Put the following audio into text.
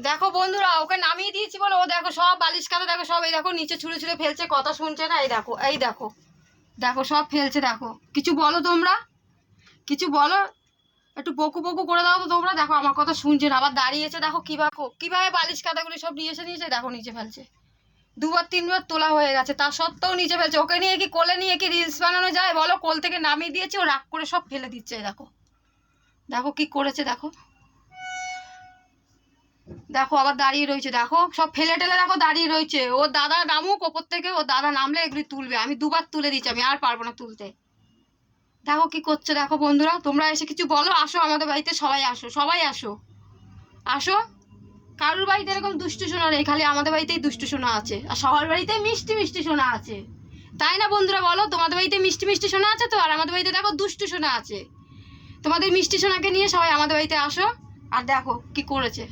দেখো বন্ধুরা, ওকে নামিয়ে দিয়েছি বলে ও দেখো সব বালিশ কাঁথা দেখো সব এই দেখো নিচে ছুঁড়ে ছুঁড়ে ফেলছে, কথা শুনছে না। এই দেখো এই দেখো দেখো সব ফেলছে। দেখো কিছু বলো তোমরা, কিছু বলো, একটু বকু বকু করে দাও তো তোমরা। দেখো আমার কথা শুনছে না, আবার দাঁড়িয়েছে। দেখো কিভাবে বালিশ কাঁথাগুলি সব নিয়েছে দেখো নিচে ফেলছে। দুবার তিনবার তোলা হয়ে গেছে, তা সত্ত্বেও নিচে ফেলছে। ওকে নিয়ে কি কোলে নিয়ে কি রিলস বানানো যায় বলো? কোল থেকে নামিয়ে দিয়েছি, ও রাগ করে সব ফেলে দিচ্ছে। দেখো দেখো কি করেছে, দেখো দেখো আবার দাঁড়িয়ে রয়েছে। দেখো সব ফেলে টেলে দেখো দাঁড়িয়ে রয়েছে। ওর দাদা নামুক ওপর থেকে, ওর দাদা নামলে এগুলি তুলবে। আমি দুবার তুলে দিচ্ছি, আমি আর পারবো না তুলতে। দেখো কি করছে। দেখো বন্ধুরা, তোমরা এসে কিছু বলো। আসো আমাদের বাড়িতে, সবাই আসো, সবাই আসো, আসো। কারুর বাড়িতে এরকম দুষ্টু সোনা নেই, খালি আমাদের বাড়িতেই দুষ্টু সোনা আছে, আর সবার বাড়িতেই মিষ্টি মিষ্টি সোনা আছে, তাই না বন্ধুরা বলো? তোমাদের বাড়িতে মিষ্টি মিষ্টি সোনা আছে তো, আর আমাদের বাড়িতে দেখো দুষ্টু সোনা আছে। তোমাদের মিষ্টি সোনাকে নিয়ে সবাই আমাদের বাড়িতে আসো। আর দেখো কি করেছে।